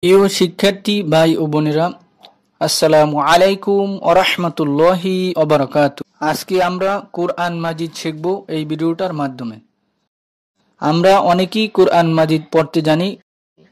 প্রিয় শিক্ষার্থী ভাই ও বোনেরা, আসসালামু আলাইকুম ওয়া রাহমাতুল্লাহি ওয়া বারাকাতুহু। আজকে আমরা কোরআন মাজিদ শিখব এই ভিডিওটার মাধ্যমে। আমরা অনেকেই কোরআন মাজিদ পড়তে জানি,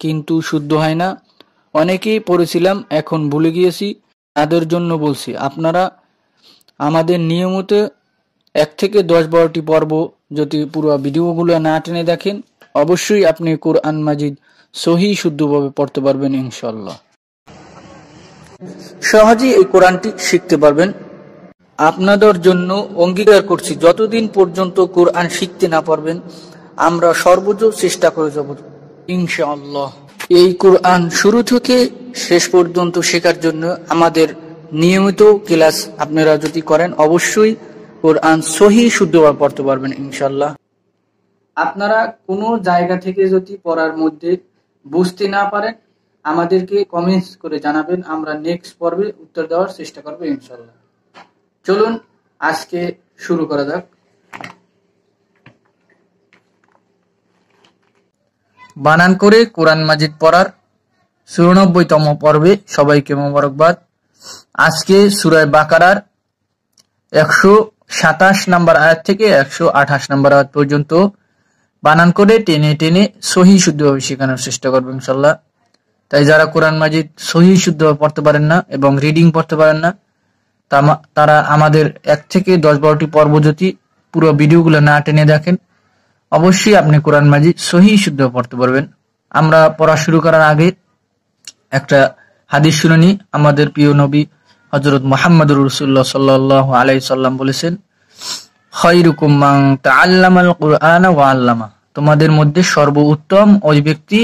কিন্তু শুদ্ধ হয় না। অনেকেই পড়েছিলাম, এখন ভুলে গিয়েছি। তাদের জন্য বলছি, আপনারা আমাদের নিয়মিত 1 থেকে 10-12টি পর্ব যদি পুরো ভিডিওগুলো না টেনে দেখেন, অবশ্যই আপনি কোরআন মাজিদ সহি শুদ্ধভাবে পড়তে পারবেন ইনশাআল্লাহ। সহজেই এই কোরআনটি শিখতে পারবেন। আপনাদের জন্য অঙ্গীকার করছি, যতদিন পর্যন্ত কোরআন শিখতে না পারবেন, আমরা সর্বোচ্চ চেষ্টা করে যাব ইনশাআল্লাহ। এই কোরআন শুরু থেকে শেষ পর্যন্ত শেখার জন্য আমাদের নিয়মিত ক্লাস আপনারা যদি করেন, অবশ্যই কোরআন সহি শুদ্ধভাবে পড়তে পারবেন ইনশাআল্লাহ। আপনারা কোনো জায়গা থেকে যদি পড়ার মধ্যে বুঝতে না পারেন, আমাদেরকে কমেন্টস করে জানাবেন, আমরা নেক্সট পর্বে উত্তর দেওয়ার চেষ্টা করব ইনশাআল্লাহ। চলুন আজকে শুরু করা যাক। বানান করে কোরআন মাজিদ পড়ার 94তম পর্বে সবাইকে মোবারকবাদ। আজকে সূরা বাকারার 127 নম্বর আয়াত থেকে 128 নম্বর আয়াত পর্যন্ত বানান করে টেনে টেনে সহি শুদ্ধভাবে শেখানোর চেষ্টা করবো ইনশাআল্লাহ। তাই যারা কোরআন মাজিদ সহি শুদ্ধভাবে পড়তে পারেন না এবং রিডিং পড়তে পারেন না, তারা আমাদের 1 থেকে 10-12টি পর্ব যদি পুরো ভিডিওগুলো না টেনে দেখেন, অবশ্যই আপনি কোরআন মাজিদ সহি শুদ্ধভাবে পড়তে পারবেন। আমরা পড়া শুরু করার আগে একটা হাদিস শুনে নিই। আমাদের প্রিয় নবী হযরত মুহাম্মদুর রাসূলুল্লাহ সাল্লাল্লাহু আলাইহি সাল্লাম বলেছেন, খায়রুকুম মান তাআল্লামাল কুরআনা ওয়া আল্লামা। তোমাদের মধ্যে সর্বোত্তম ওই ব্যক্তি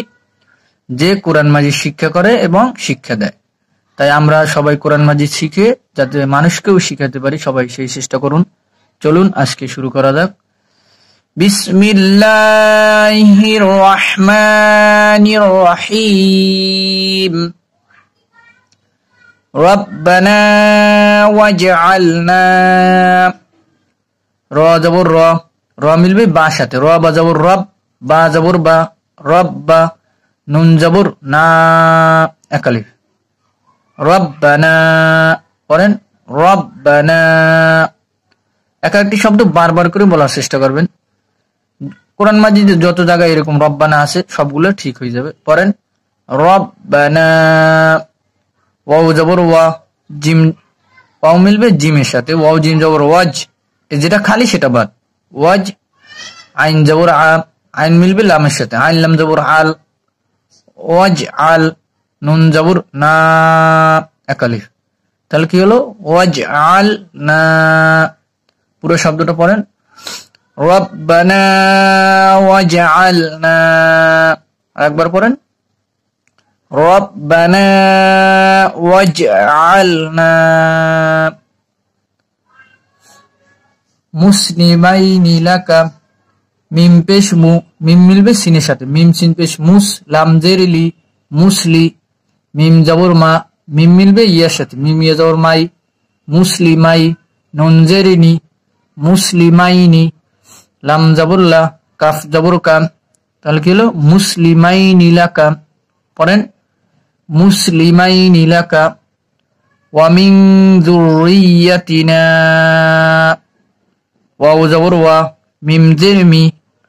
যে কোরআন মাজিদ শিক্ষা করে এবং শিক্ষা দেয়। তাই আমরা সবাই কোরআন মাজিদ শিখে যাতে মানুষকেও শিখাতে পারি, সবাই সেই চেষ্টা করুন। চলুন আজকে শুরু করা যাক। বিসমিল্লাহির রহমানির রহিম। রব্বানা ওয়াজআলনা। র জবর র, র মিলবে বা সাথে, র বা জবর রব, বা জবর বা, রব্বা। নুন জবর না, এক আলিফ। রব্বানা পড়েন, রব্বানা। এক একটি শব্দ বারবার করে বলার চেষ্টা করবেন। কোরআন মাজিদে যত জায়গায় এরকম রব্বানা আছে সবগুলো ঠিক হয়ে যাবে। পড়েন, রব্বানা। ওয়াও জবর ওয়া, জিম, ওয়াও মিলবে জিমের সাথে, ওয়াও জিম জবর ওয়াজ, যেটা খালি সেটা বাদ, ওয়াজ। আইন জবর আ, আইন মিলবে লামের সাথে, আইন লাম জবর আল, ওয়াজ আল। নুন জবর না, এক আলিফ। তাহলে কি হলো? ওয়াজ আল না। পুরো শব্দটা পড়েন, রব্বানা ওয়াজআলনা। আরেকবার পড়েন, রব্বানা ওয়াজআলনা মুসলিমাইনি লাকা। মিম পেশ মু, মিম মিলবে সিনের সাথে, মিম সিন পেশ মুস, লাম জের লি, মুসলি। মিম জবর মা, মিম মিলবে ইয়ার সাথে, মিম ইয়া জবর মাই, মুসলিমাই। নুন জের নি, মুসলিমাইনি। লাম জবর লা, কাফ জবর কান। তাহলে কি হলো? মুসলিমাইনি লাকা। পড়েন, মুসলিমাইনি লাকা। ওয়া মিন যুররিয়াতিনা। ওয়াও জবর ওয়া, মিম জের মি,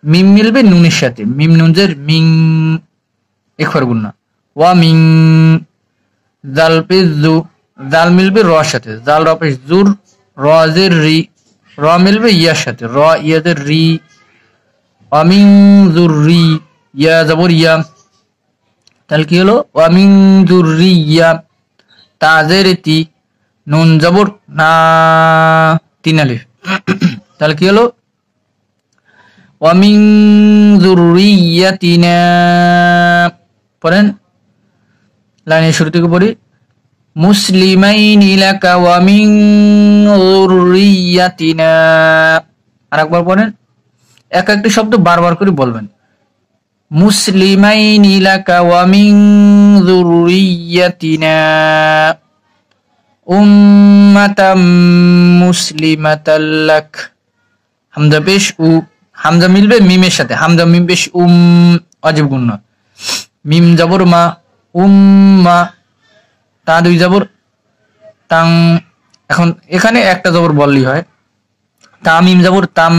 মিম মিলবে নুনের সাথে, মিম নুন জের মিং, একবার গুণনা। ওয়া মিং। জাল পেশ জু, জাল মিলবে র সাথে, জাল র পেশ জুর, র জের রি, র মিলবে ইয়ার সাথে, র ইয়া জের রি। ওয়া মিন যুররি, ইয়া জবর ইয়া। তাহলে কি হলো? ওয়া মিন যুররিয়া। তা জের তি, নুন জবর না, তিন আলিফ। তাহলে কি হলো? ওয়া মিন যুররিয়াতিনা। পড়েন, লাইনের শুরু থেকে পড়ি, মুসলিমাইনি লাকা ওয়া মিন যুররিয়াতিনা। আরেকবার পড়েন, এক একটি শব্দ বারবার করে বলবেন। মুসলিমাইনি লাকা ওয়া মিন যুররিয়াতিনা উম্মাতাম মুসলিমাতাল লাক। হামজা পেশ উ, হামজা মিলবে মিমের সাথে, হামজা মিম পেশ উম, অজীব গুণ। মিম জবর মা, উম্মা, তা দুই জবর তাং। এখন এখানে একটা জবর বললেই হয়। তামিম জবর তাম,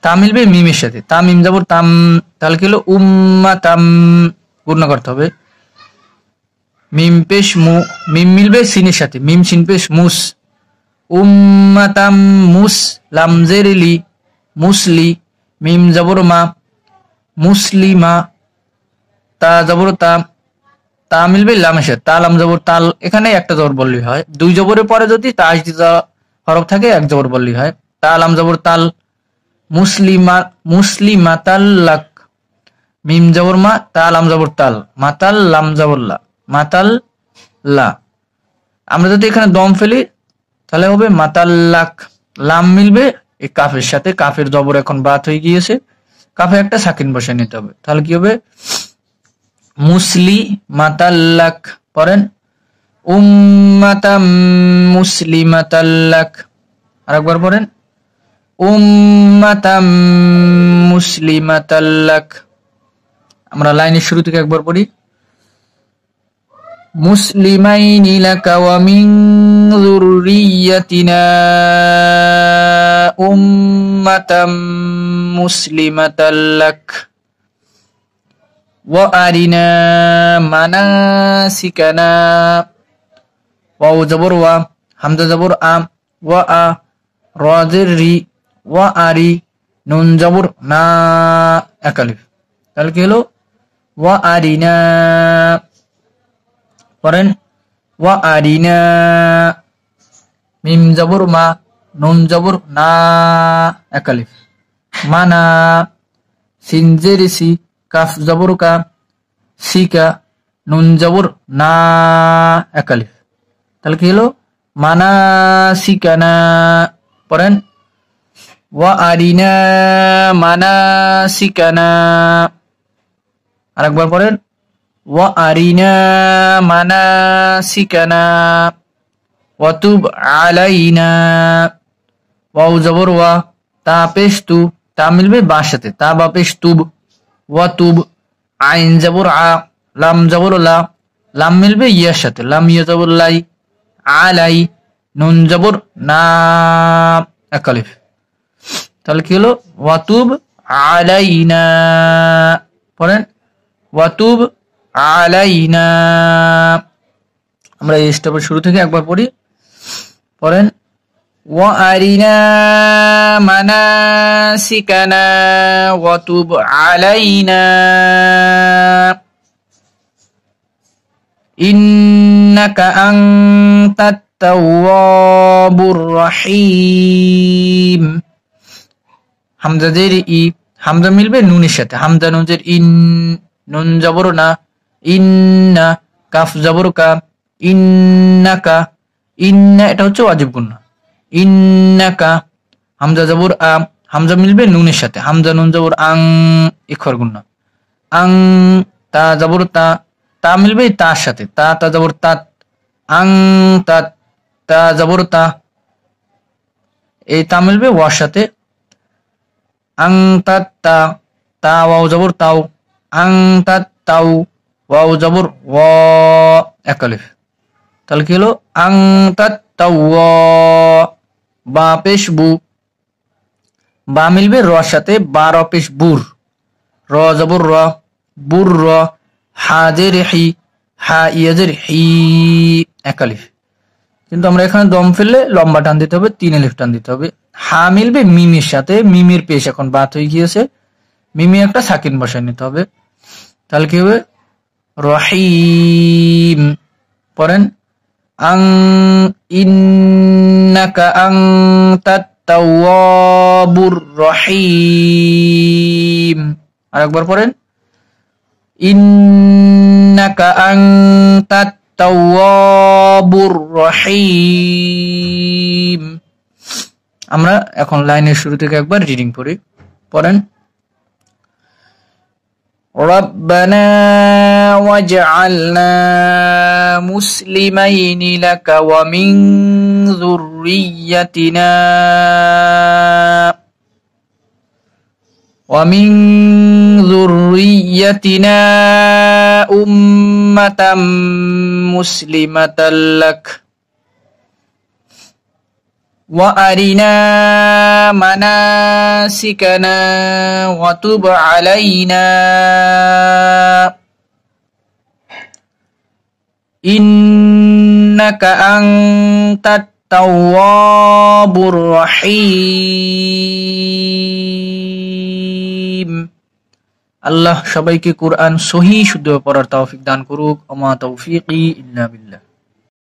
তা মিলবে মিমের সাথে, তামিম জবর তাম, তাহলে কি হলো উম্মাতাম, পূর্ণ করতে হবে। মিম পেশ মু, মিম মিলবে সিনের সাথে, মিম সিন পেশ মুস, উম্মাতাম মুস, লাম জের লি, মুসলি, মিম জবর মা, মুসলিমা, তা জবর তা, তা মিলবে লামের সাথে, তা লাম জবর তাল। এখানে একটা জবর বললেই হয়। দুই জবরের পরে যদি তাসদিদ হরফ থাকে এক জবর বললেই হয়। তা লাম জবর তাল, মুসলিমা, মুসলিমাতাল্লাক, মিম জবর মা, তা লাম জবর তাল, মাতাল লাম জবর লা, মাতাল লা। আমরা যদি এখানে দম ফেলি তাহলে হবে মাতাল্লাক। লাম মিলবে এই কাফের সাথে, কাফের জবর এখন বাত হয়ে গিয়েছে, কাফে একটা সাকিন বসে নিতে হবে। তাহলে কি হবে মুসলি মাতাল্লাক। পড়েন উম্মাতাম মুসলিমাতাল্লাক। আরেকবার পড়েন উম্মাতাম মুসলিমাতাল্লাক। আমরা লাইনের শুরু থেকে একবার পড়ি। মুসলিমাইনি লাকা ওয়া মিন যুররিয়াতিনা উম্মাতাম মুসলিমাতাল্লাক ওয়া আরিনা মানাসিকানা। ওয়াও জবর ওয়া, হামজা জবর আম, ওয়া আ, র জের রি, ওয়া আরি, নুন জবর না, এক আলিফ। তাহলে কি হলো ওয়া আরিনা। পড়েন ওয়া আরিনা, মিম জবর মা, নুন জবর না, এক আলিফ, মানা, সিন জের সি, কাফ জবর কা, সিকা, নুন জবর না, এক আলিফ। তাহলে কি হলো মানা সিকানা। পড়েন ওয়া আরিনা মানা সিকানা। আরেকবার পড়েন ওয়া আরিনা মানা সিকানা ওয়া তুব আলাইনা। ওয়াও জবর ওয়া, তা পেশ তু, তা মিলবে বা সাথে, তা বা পেশ তুব, ওয়া তুব, আইন জবর আ, লাম জবর লা, লাম মিলবে ইয়ার সাথে, লাম ইয়া জবর লাই, আলাই, নুন জবর না, এক আলিফ। তাহলে কি হলো ওয়াতুব আলাইনা। পড়েন ওয়াতুব আলাইনা। আমরা এই স্টেপের শুরু থেকে একবার পড়ি। পড়েন ওয়া আরিনা মানাসিকানা ওয়াতুব আলাইনা ইন্নাকা আনতাত তাওয়াবুর রহিম। হামজা জের ই, হামজা মিলবে নুনের সাথে, হামজা নুন জের ইন, নুন জবর না, ইন্না, কাফ জবর কা, ইন্নাকা, ইন্না এটা হচ্ছে ওয়াজিব গুন্না, ইন্নাকা, হামজা জবর আ, হামজা মিলবে নুনের সাথে, হামজা নুন জবর আং, ইখর গুন্না, আং, তা জবর তা, তা মিলবে তার সাথে, তা তা জবর তাত, আং তাত, তা জবর তা, এই তা মিলবে ওয়ার সাথে, আং তাত তা, তা ওয়াও জবর তাও, আং তাত তাও, ওয়াও জবর ওয়া, এক আলিফ। তাহলে কি হলো আং তাত তাও, বা পেশ বু, বা মিলবে র সাথে, বা র পেশ বুর, র জবর র, বুর র, হা জের হি, হা ইয়াজের হি, এক আলিফ। কিন্তু আমরা এখানে দম ফেললে লম্বা টান দিতে হবে, 3 আলিফ টান দিতে হবে। হা মিলবে মিমের সাথে, মিমের পেশ এখন বাত হয়ে গিয়েছে, মিমি একটা সাকিন বসায় নিতে হবে। তাহলে কি হবে রহিম। পড়েন আং ইন্নাকা আনতাত তাওয়াবুর রহিম। আরেকবার পড়েন ইন্নাকা আনতাত তাওয়াবুর রহিম। আমরা এখন লাইনের শুরু থেকে একবার রিডিং পড়ি। পড়েন ربنا واجعلنا مسلمين لك ومن ذريتنا ومن ذريتنا أمة مسلمة لك وأرنا مناسكنا وتب علينا إنك أنت التواب الرحيم আল্লাহ সবাইকে কুরআন সহি শুদ্ধ পড়ার তৌফিক দান করুক। আমা তৌফিকি ইল্লা বিল্লাহ।